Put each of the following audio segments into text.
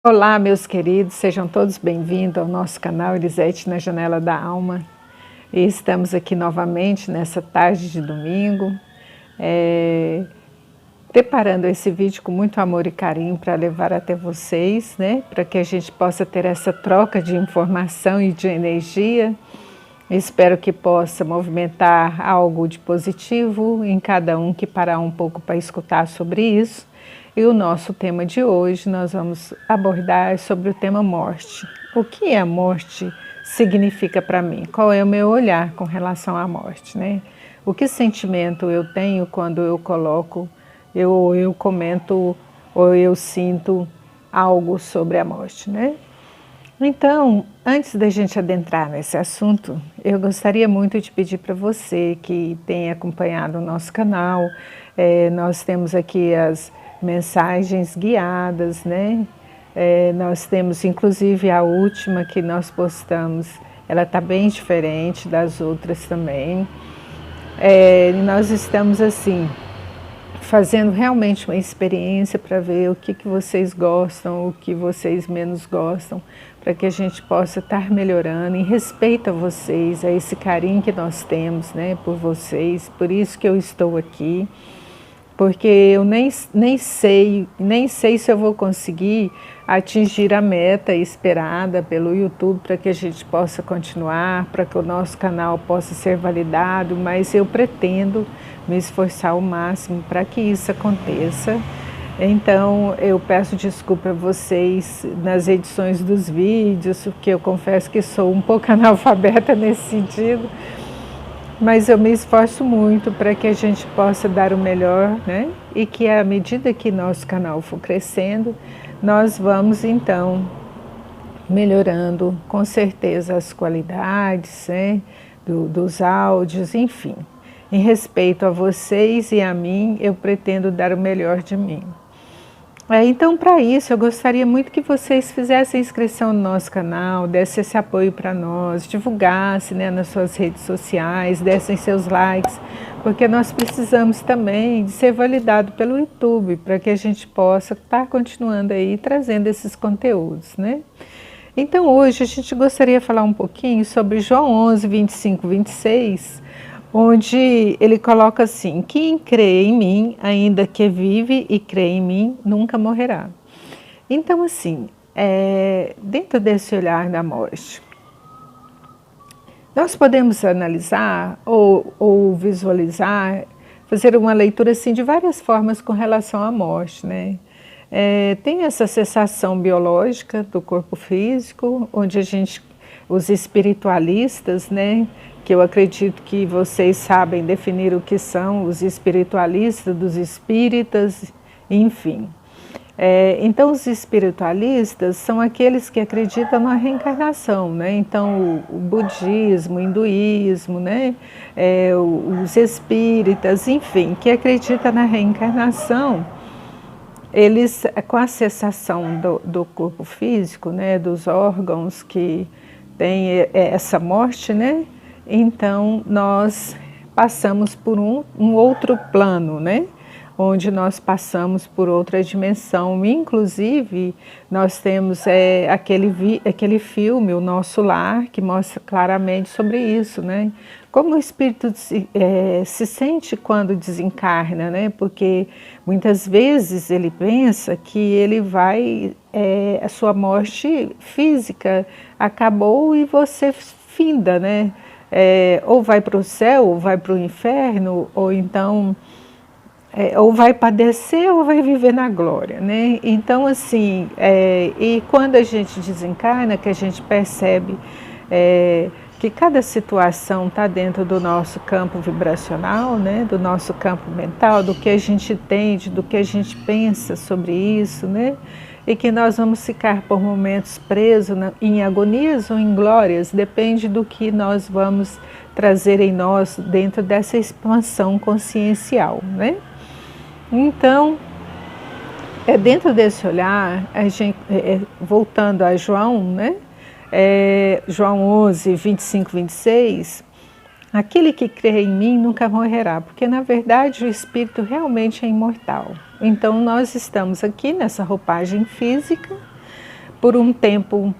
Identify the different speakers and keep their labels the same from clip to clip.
Speaker 1: Olá, meus queridos, sejam todos bem-vindos ao nosso canal Elisete na Janela da Alma. E estamos aqui novamente nessa tarde de domingo, preparando esse vídeo com muito amor e carinho para levar até vocês, né? Para que a gente possa ter essa troca de informação e de energia. Espero que possa movimentar algo de positivo em cada um que parar um pouco para escutar sobre isso. E o nosso tema de hoje, nós vamos abordar sobre o tema morte. O que a morte significa para mim? Qual é o meu olhar com relação à morte, né? O que sentimento eu tenho quando eu coloco, eu comento ou eu sinto algo sobre a morte, né? Então, antes da gente adentrar nesse assunto, eu gostaria muito de pedir para você que tem acompanhado o nosso canal, nós temos aqui as mensagens guiadas, né? Nós temos inclusive a última que nós postamos, ela está bem diferente das outras também. Nós estamos assim, fazendo realmente uma experiência para ver o que vocês gostam, o que vocês menos gostam, para que a gente possa estar melhorando em respeito a vocês, a esse carinho que nós temos, né, por vocês. Por isso que eu estou aqui, porque eu nem sei se eu vou conseguir atingir a meta esperada pelo YouTube para que a gente possa continuar, para que o nosso canal possa ser validado, mas eu pretendo me esforçar ao máximo para que isso aconteça. Então eu peço desculpa a vocês nas edições dos vídeos, porque eu confesso que sou um pouco analfabeta nesse sentido, mas eu me esforço muito para que a gente possa dar o melhor, né? E que à medida que nosso canal for crescendo, nós vamos então melhorando com certeza as qualidades, né? Dos áudios, enfim. Em respeito a vocês e a mim, eu pretendo dar o melhor de mim. Então, para isso, eu gostaria muito que vocês fizessem inscrição no nosso canal, dessem esse apoio para nós, divulgassem, né, nas suas redes sociais, dessem seus likes, porque nós precisamos também de ser validado pelo YouTube, para que a gente possa estar continuando aí trazendo esses conteúdos, né? Então, hoje a gente gostaria de falar um pouquinho sobre João 11, 25, 26, onde ele coloca assim: quem crê em mim, ainda que vive e crê em mim, nunca morrerá. Então, assim, dentro desse olhar da morte, nós podemos analisar ou visualizar, fazer uma leitura assim de várias formas com relação à morte, né? Tem essa cessação biológica do corpo físico, onde os espiritualistas, né, que eu acredito que vocês sabem definir o que são os espiritualistas dos espíritas, enfim. Então, os espiritualistas são aqueles que acreditam na reencarnação, né? Então, o budismo, o hinduísmo, né? Os espíritas, enfim, que acreditam na reencarnação, eles, com a cessação do corpo físico, né, dos órgãos que tem essa morte, né? Então, nós passamos por um outro plano, né? Onde nós passamos por outra dimensão. Inclusive, nós temos aquele filme, O Nosso Lar, que mostra claramente sobre isso, né? Como o espírito se sente quando desencarna, né? Porque muitas vezes ele pensa que ele a sua morte física acabou e você finda, né? Ou vai para o céu, ou vai para o inferno, ou então ou vai padecer ou vai viver na glória, né? Então, assim, e quando a gente desencarna, que a gente percebe que cada situação está dentro do nosso campo vibracional, né? Do nosso campo mental, do que a gente entende, do que a gente pensa sobre isso, né? E que nós vamos ficar por momentos presos em agonias ou em glórias, depende do que nós vamos trazer em nós dentro dessa expansão consciencial, né? Então, dentro desse olhar, voltando a João, né? João 11, 25, 26, aquele que crê em mim nunca morrerá, porque na verdade o espírito realmente é imortal. Então nós estamos aqui nessa roupagem física, por um tempo,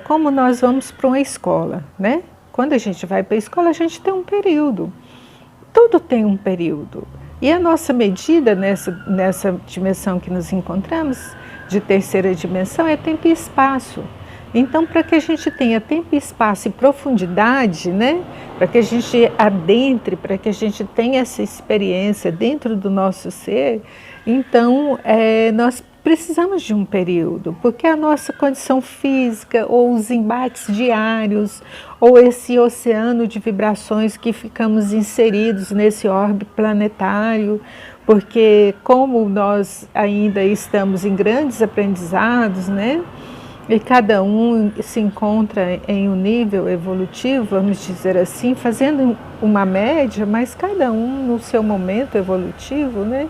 Speaker 1: como nós vamos para uma escola, né? Quando a gente vai para a escola, a gente tem um período. Tudo tem um período. E a nossa medida nessa dimensão que nos encontramos, de terceira dimensão, é tempo e espaço. Então, para que a gente tenha tempo, espaço e profundidade, né? Para que a gente adentre, para que a gente tenha essa experiência dentro do nosso ser, então nós precisamos de um período, porque a nossa condição física, ou os embates diários, ou esse oceano de vibrações que ficamos inseridos nesse orbe planetário, porque como nós ainda estamos em grandes aprendizados, né? E cada um se encontra em um nível evolutivo, vamos dizer assim, fazendo uma média, mas cada um no seu momento evolutivo, né?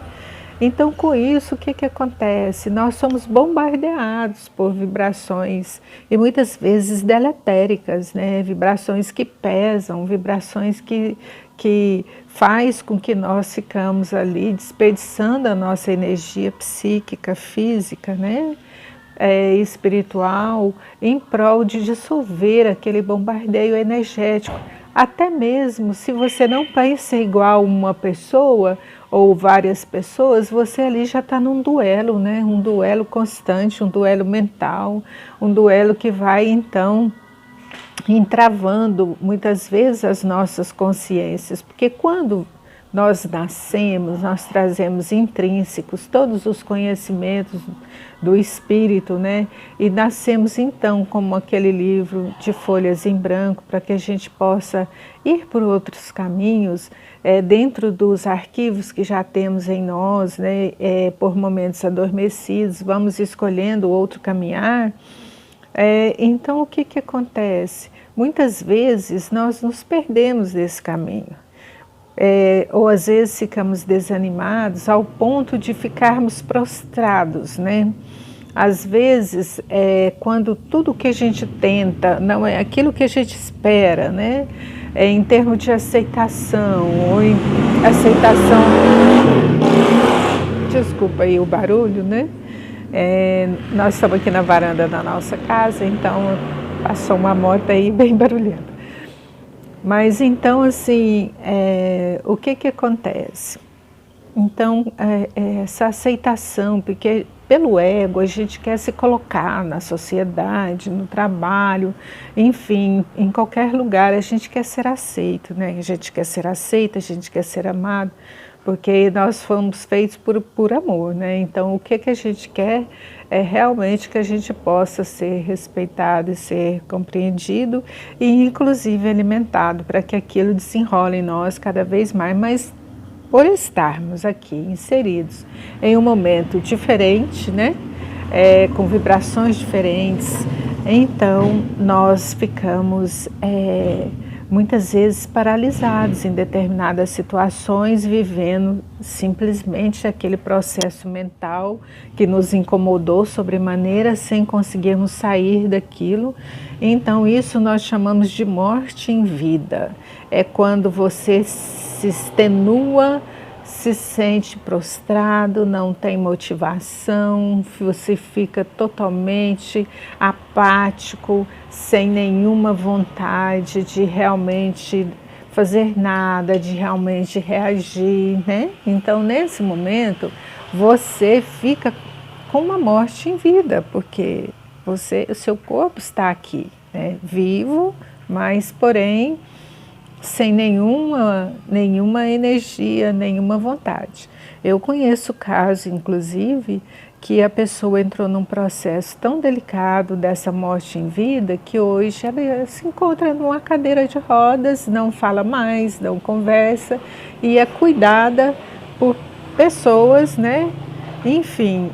Speaker 1: Então, com isso, o que acontece? Nós somos bombardeados por vibrações, e muitas vezes deletéricas, né? Vibrações que pesam, vibrações que faz com que nós ficamos ali desperdiçando a nossa energia psíquica, física, né? Espiritual, em prol de dissolver aquele bombardeio energético. Até mesmo se você não pensa igual uma pessoa ou várias pessoas, você ali já está num duelo, né? Um duelo constante, um duelo mental, um duelo que vai então entravando muitas vezes as nossas consciências, porque quando nós nascemos, nós trazemos intrínsecos todos os conhecimentos do espírito, né? E nascemos então como aquele livro de folhas em branco, para que a gente possa ir por outros caminhos, dentro dos arquivos que já temos em nós, né? Por momentos adormecidos, vamos escolhendo outro caminhar. Então o que acontece? Muitas vezes nós nos perdemos desse caminho. Ou às vezes ficamos desanimados ao ponto de ficarmos prostrados, né? Às vezes, quando tudo que a gente tenta não é aquilo que a gente espera, né? Em termos de aceitação, ou em aceitação... Desculpa aí o barulho, né? Nós estamos aqui na varanda da nossa casa, então passou uma moto aí bem barulhenta. Mas então, assim, o que acontece? Então, essa aceitação, porque pelo ego a gente quer se colocar na sociedade, no trabalho, enfim, em qualquer lugar a gente quer ser aceito, né? A gente quer ser aceita, a gente quer ser amado, porque nós fomos feitos por amor, né? Então, o que a gente quer é realmente que a gente possa ser respeitado e ser compreendido e, inclusive, alimentado para que aquilo desenrole em nós cada vez mais, mas por estarmos aqui inseridos em um momento diferente, né? Com vibrações diferentes, então nós ficamos muitas vezes paralisados em determinadas situações, vivendo simplesmente aquele processo mental que nos incomodou sobremaneira, sem conseguirmos sair daquilo. Então isso nós chamamos de morte em vida. É quando você se extenua, se sente prostrado, não tem motivação, você fica totalmente apático, sem nenhuma vontade de realmente fazer nada, de realmente reagir, né? Então, nesse momento, você fica com uma morte em vida, porque o seu corpo está aqui, né? Vivo, mas, porém, sem nenhuma energia, nenhuma vontade. Eu conheço casos, inclusive, que a pessoa entrou num processo tão delicado dessa morte em vida, que hoje ela se encontra numa cadeira de rodas, não fala mais, não conversa, e é cuidada por pessoas, né? Enfim,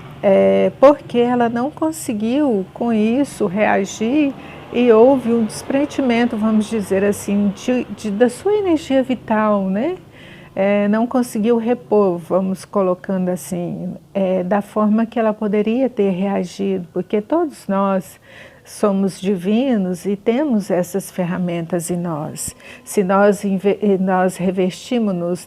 Speaker 1: porque ela não conseguiu com isso reagir, e houve um desprendimento, vamos dizer assim, da sua energia vital, né? Não conseguiu repor, vamos colocando assim, da forma que ela poderia ter reagido, porque todos nós somos divinos e temos essas ferramentas em nós. Se nós revestimos-nos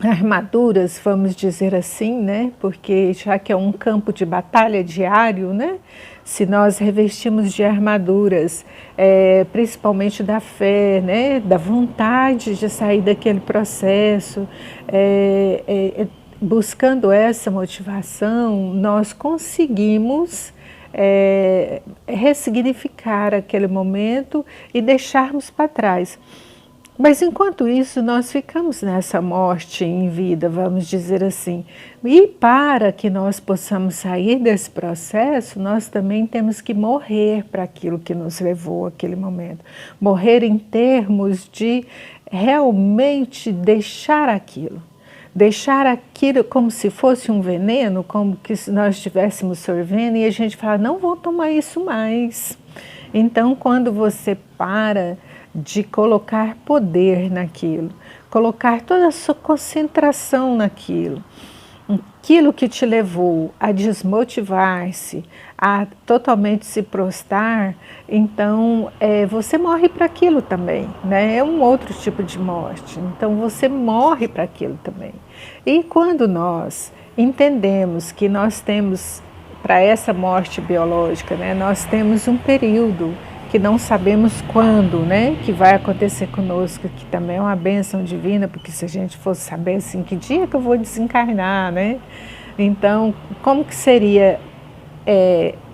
Speaker 1: armaduras, vamos dizer assim, né? Porque já que é um campo de batalha diário, né? Se nós revestimos de armaduras, principalmente da fé, né? Da vontade de sair daquele processo, buscando essa motivação, nós conseguimos ressignificar aquele momento e deixarmos para trás. Mas enquanto isso, nós ficamos nessa morte em vida, vamos dizer assim. E para que nós possamos sair desse processo, nós também temos que morrer para aquilo que nos levou àquele momento. Morrer em termos de realmente deixar aquilo. Deixar aquilo como se fosse um veneno, como que se nós estivéssemos sorvendo, e a gente fala, não vou tomar isso mais. Então, quando você para de colocar poder naquilo, colocar toda a sua concentração naquilo, aquilo que te levou a desmotivar-se, a totalmente se prostrar, então você morre para aquilo também, né? É um outro tipo de morte, então você morre para aquilo também. E quando nós entendemos que nós temos, para essa morte biológica, né, nós temos um período que não sabemos quando, né, que vai acontecer conosco, que também é uma bênção divina, porque se a gente fosse saber assim, que dia que eu vou desencarnar, né? Então, como que seria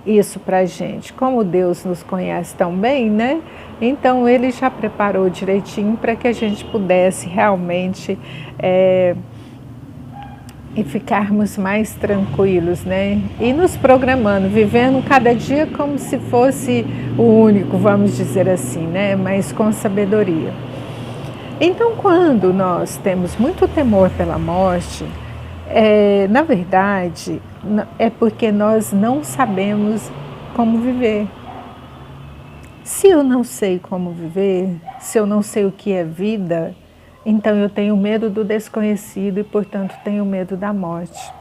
Speaker 1: isso para a gente? Como Deus nos conhece tão bem, né? Então, Ele já preparou direitinho para que a gente pudesse realmente e ficarmos mais tranquilos, né? E nos programando, vivendo cada dia como se fosse o único, vamos dizer assim, né? Mas com sabedoria. Então, quando nós temos muito temor pela morte, na verdade, é porque nós não sabemos como viver. Se eu não sei como viver, se eu não sei o que é vida, então eu tenho medo do desconhecido e, portanto, tenho medo da morte,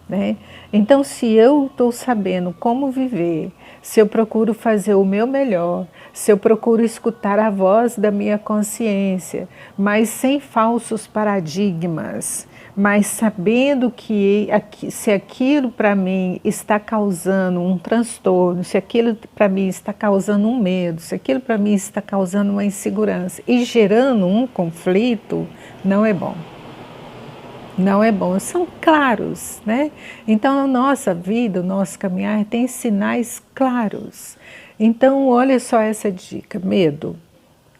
Speaker 1: né? Então, se eu estou sabendo como viver, se eu procuro fazer o meu melhor, se eu procuro escutar a voz da minha consciência, mas sem falsos paradigmas, mas sabendo que se aquilo para mim está causando um transtorno, se aquilo para mim está causando um medo, se aquilo para mim está causando uma insegurança e gerando um conflito, não é bom. Não é bom, são claros, né? Então a nossa vida, o nosso caminhar tem sinais claros. Então olha só essa dica, medo,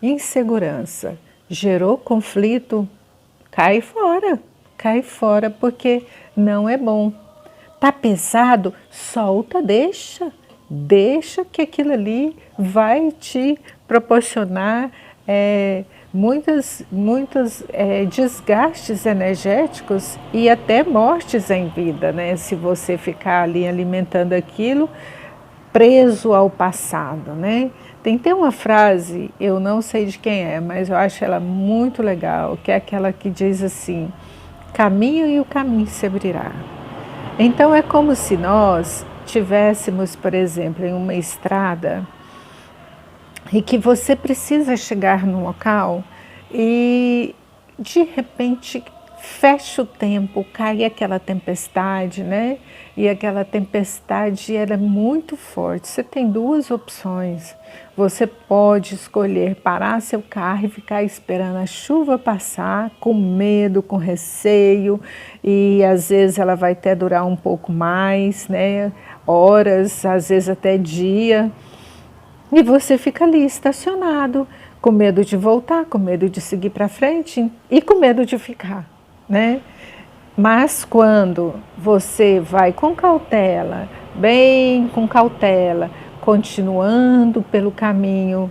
Speaker 1: insegurança, gerou conflito, cai fora porque não é bom. Tá pesado, solta, deixa que aquilo ali vai te proporcionar muitos desgastes energéticos e até mortes em vida, né? Se você ficar ali alimentando aquilo, preso ao passado, né? Tem uma frase, eu não sei de quem é, mas eu acho ela muito legal, que é aquela que diz assim, caminho e o caminho se abrirá. Então é como se nós tivéssemos, por exemplo, em uma estrada e que você precisa chegar no local e de repente fecha o tempo, cai aquela tempestade, né? E aquela tempestade era muito forte. Você tem duas opções. Você pode escolher parar seu carro e ficar esperando a chuva passar, com medo, com receio, e às vezes ela vai até durar um pouco mais, né? Horas, às vezes até dia. E você fica ali estacionado, com medo de voltar, com medo de seguir para frente e com medo de ficar, né? Mas quando você vai com cautela, bem com cautela, continuando pelo caminho,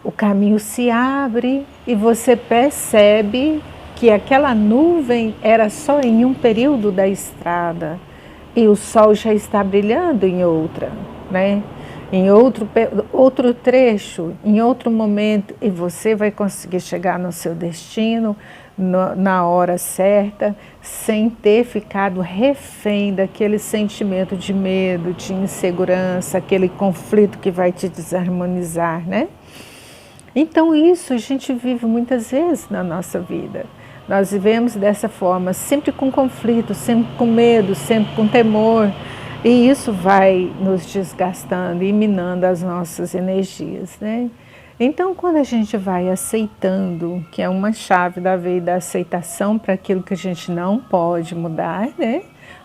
Speaker 1: o caminho se abre e você percebe que aquela nuvem era só em um período da estrada e o sol já está brilhando em outra, né? Em outro trecho, em outro momento, e você vai conseguir chegar no seu destino na hora certa, sem ter ficado refém daquele sentimento de medo, de insegurança, aquele conflito que vai te desarmonizar, né? Então isso a gente vive muitas vezes na nossa vida. Nós vivemos dessa forma, sempre com conflito, sempre com medo, sempre com temor. E isso vai nos desgastando e minando as nossas energias, né? Então, quando a gente vai aceitando, que é uma chave da vida, a aceitação para aquilo que a gente não pode mudar, né?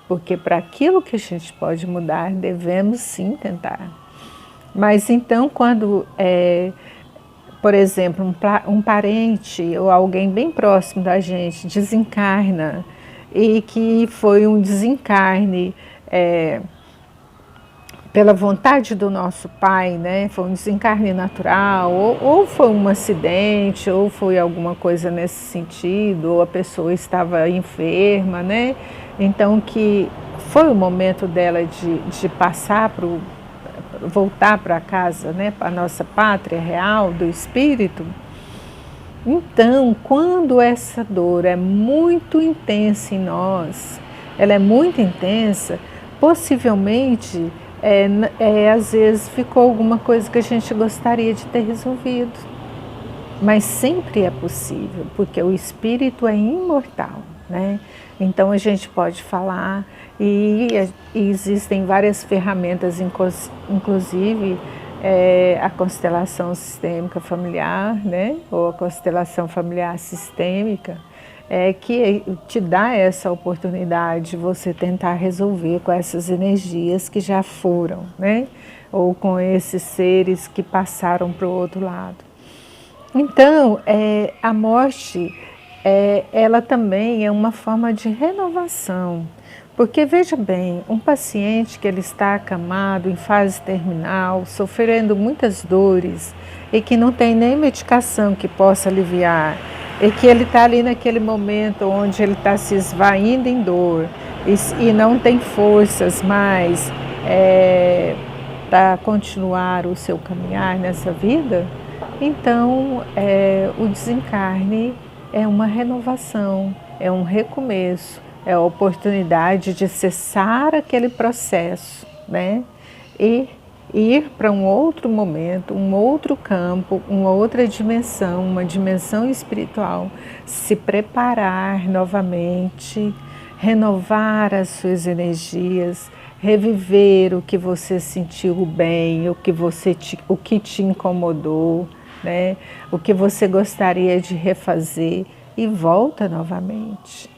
Speaker 1: Porque para aquilo que a gente pode mudar, devemos sim tentar. Mas então, quando, por exemplo, um parente ou alguém bem próximo da gente desencarna, e que foi um desencarne pela vontade do nosso pai, né? Foi um desencarne natural, ou foi um acidente, ou foi alguma coisa nesse sentido, ou a pessoa estava enferma, né? Então que foi o momento dela de passar voltar para casa, né? Para a nossa pátria real do espírito. Então, quando essa dor é muito intensa em nós, ela é muito intensa, possivelmente, às vezes ficou alguma coisa que a gente gostaria de ter resolvido. Mas sempre é possível, porque o espírito é imortal, né? Então a gente pode falar e existem várias ferramentas, inclusive a constelação sistêmica familiar, né? Ou a constelação familiar sistêmica, que te dá essa oportunidade de você tentar resolver com essas energias que já foram, né? Ou com esses seres que passaram para o outro lado. Então, a morte, ela também é uma forma de renovação. Porque, veja bem, um paciente que ele está acamado em fase terminal, sofrendo muitas dores, e que não tem nem medicação que possa aliviar, e que ele está ali naquele momento onde ele está se esvaindo em dor, e não tem forças mais para continuar o seu caminhar nessa vida, então o desencarne é uma renovação, é um recomeço, é a oportunidade de cessar aquele processo, né? E ir para um outro momento, um outro campo, uma outra dimensão, uma dimensão espiritual, se preparar novamente, renovar as suas energias, reviver o que você sentiu bem, o que te incomodou, né? O que você gostaria de refazer, e volta novamente.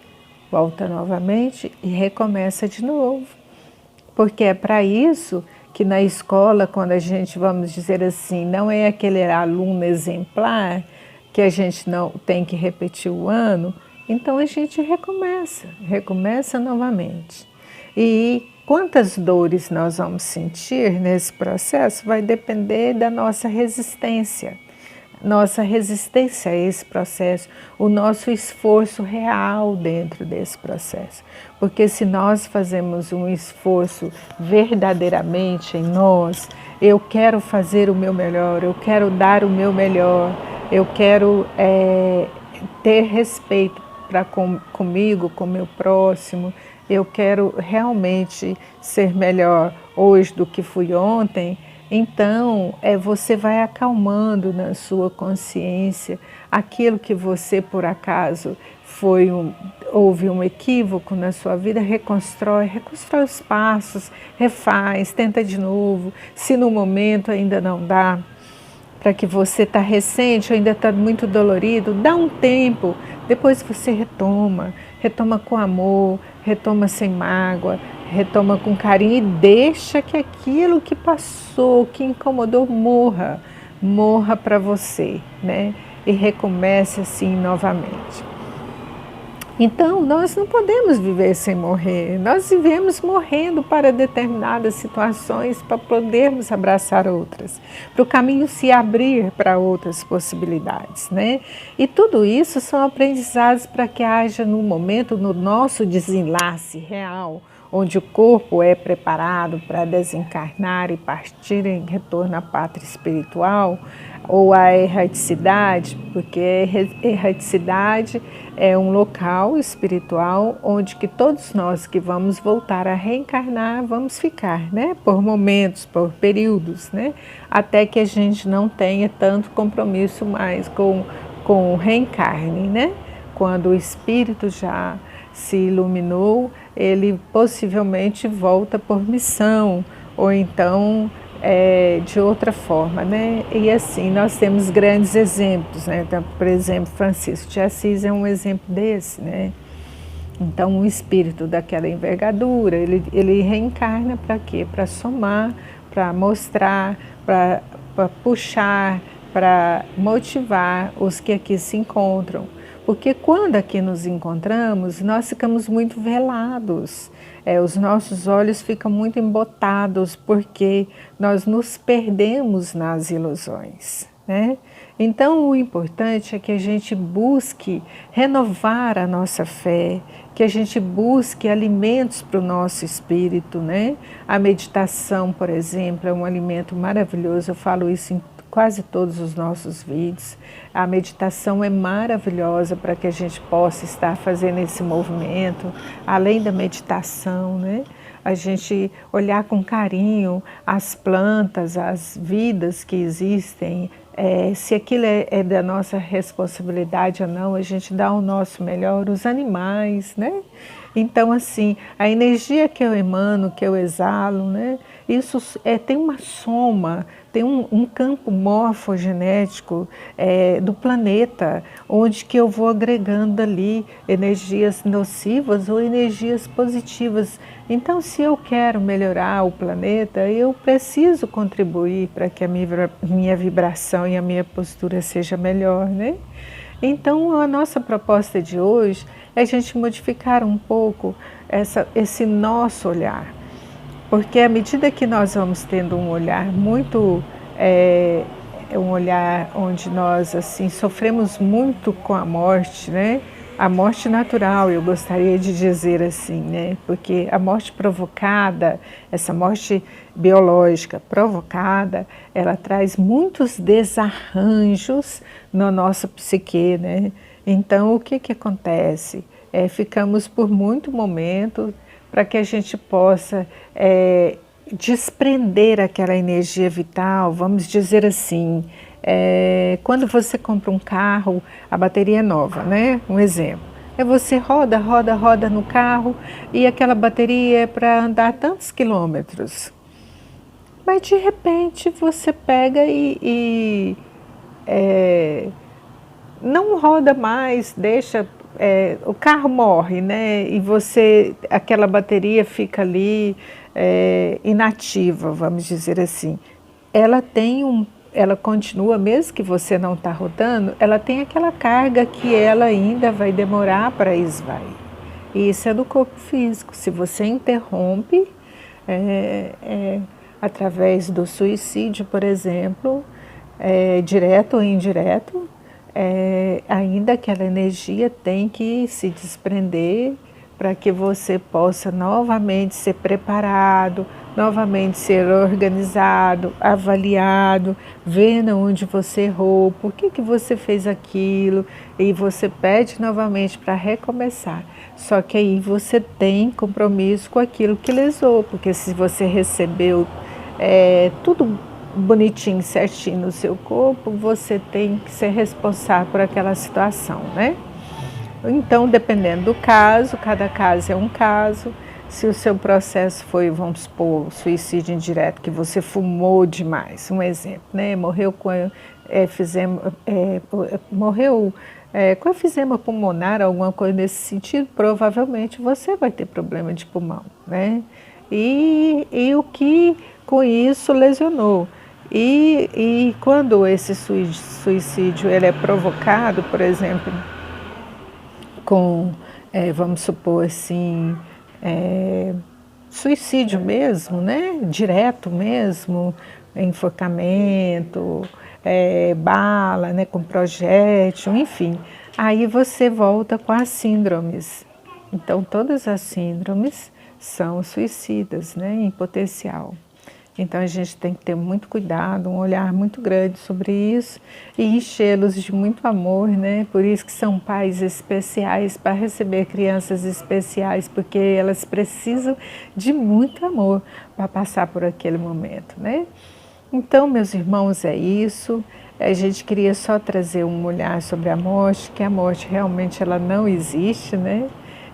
Speaker 1: Volta novamente e recomeça de novo. Porque é para isso que na escola, quando a gente, vamos dizer assim, não é aquele aluno exemplar que a gente não tem que repetir o ano, então a gente recomeça novamente. E quantas dores nós vamos sentir nesse processo vai depender da nossa resistência. Nossa resistência a esse processo, o nosso esforço real dentro desse processo. Porque se nós fazemos um esforço verdadeiramente em nós, eu quero fazer o meu melhor, eu quero dar o meu melhor, eu quero ter respeito comigo, com o meu próximo, eu quero realmente ser melhor hoje do que fui ontem. Então, você vai acalmando na sua consciência aquilo que você, por acaso, houve um equívoco na sua vida, reconstrói os passos, refaz, tenta de novo. Se no momento ainda não dá, para que você está recente, ainda está muito dolorido, dá um tempo, depois você retoma com amor, retoma sem mágoa, retoma com carinho e deixa que aquilo que passou, que incomodou, morra para você, né? E recomece assim novamente. Então, nós não podemos viver sem morrer, nós vivemos morrendo para determinadas situações, para podermos abraçar outras, para o caminho se abrir para outras possibilidades, né? E tudo isso são aprendizados para que haja no momento, no nosso desenlace real, onde o corpo é preparado para desencarnar e partir em retorno à pátria espiritual, ou à erraticidade, porque a erraticidade é um local espiritual onde que todos nós que vamos voltar a reencarnar, vamos ficar, né? Por momentos, por períodos, né? Até que a gente não tenha tanto compromisso mais com o reencarne, né? quando o espírito já se iluminou, ele possivelmente volta por missão, ou então de outra forma, né? E assim, nós temos grandes exemplos, né? Então, por exemplo, Francisco de Assis é um exemplo desse, né? Então, um espírito daquela envergadura, ele reencarna para quê? Para somar, para mostrar, para puxar, para motivar os que aqui se encontram. Porque quando aqui nos encontramos, nós ficamos muito velados, os nossos olhos ficam muito embotados, porque nós nos perdemos nas ilusões, né? Então, o importante é que a gente busque renovar a nossa fé, que a gente busque alimentos para o nosso espírito, né? A meditação, por exemplo, é um alimento maravilhoso, eu falo isso em quase todos os nossos vídeos. A meditação é maravilhosa para que a gente possa estar fazendo esse movimento, além da meditação, né? A gente olhar com carinho as plantas, as vidas que existem, se aquilo é da nossa responsabilidade ou não, a gente dá o nosso melhor, os animais, né? Então, assim, a energia que eu emano, que eu exalo, né? Isso tem uma soma, tem um campo morfogenético do planeta, onde que eu vou agregando ali energias nocivas ou energias positivas. Então, se eu quero melhorar o planeta, eu preciso contribuir para que a minha vibração e a minha postura seja melhor, né? Então, a nossa proposta de hoje é a gente modificar um pouco esse nosso olhar. Porque à medida que nós vamos tendo um olhar muito, um olhar onde nós assim sofremos muito com a morte, né? A morte natural, eu gostaria de dizer assim, né? Porque a morte provocada, essa morte biológica provocada, ela traz muitos desarranjos na nossa psique, né? Então, o que acontece? Ficamos por muito momento para que a gente possa desprender aquela energia vital, vamos dizer assim, quando você compra um carro, a bateria é nova, né? Um exemplo. Você roda no carro e aquela bateria é para andar tantos quilômetros. Mas de repente você pega e não roda mais, deixa, o carro morre, né? E aquela bateria fica ali inativa, vamos dizer assim. Ela continua, mesmo que você não está rodando, ela tem aquela carga que ela ainda vai demorar para esvair. E isso é do corpo físico. Se você interrompe, através do suicídio, por exemplo, direto ou indireto, ainda aquela energia tem que se desprender para que você possa novamente ser preparado, novamente ser organizado, avaliado, vendo onde você errou, por que você fez aquilo, e você pede novamente para recomeçar. Só que aí você tem compromisso com aquilo que lesou, porque se você recebeu tudo bonitinho, certinho no seu corpo, você tem que ser responsável por aquela situação, né? Então, dependendo do caso, cada caso é um caso. Se o seu processo foi, vamos supor, suicídio indireto, que você fumou demais, um exemplo, né? Morreu com efisema pulmonar, alguma coisa nesse sentido, provavelmente você vai ter problema de pulmão, né? E o que com isso lesionou. E quando esse suicídio ele é provocado, por exemplo, com, vamos supor assim, suicídio mesmo, né? Direto mesmo, enforcamento, bala, né? Com projétil, enfim. Aí você volta com as síndromes. Então, todas as síndromes são suicidas, né? Em potencial. Então a gente tem que ter muito cuidado, um olhar muito grande sobre isso e enchê-los de muito amor, né? Por isso que são pais especiais para receber crianças especiais, porque elas precisam de muito amor para passar por aquele momento, né? Então, meus irmãos, é isso. A gente queria só trazer um olhar sobre a morte, que a morte realmente ela não existe, né?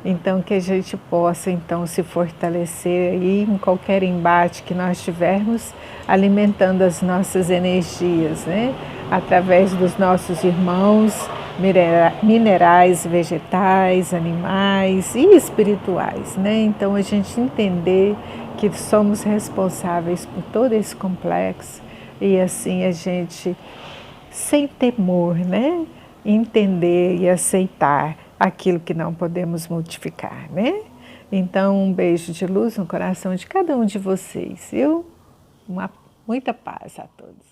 Speaker 1: Então, que a gente possa então se fortalecer aí em qualquer embate que nós tivermos, alimentando as nossas energias, né? Através dos nossos irmãos minerais, vegetais, animais e espirituais, né? Então, a gente entender que somos responsáveis por todo esse complexo e assim a gente, sem temor, né? Entender e aceitar aquilo que não podemos modificar, né? Então, um beijo de luz no coração de cada um de vocês, viu? Muita paz a todos.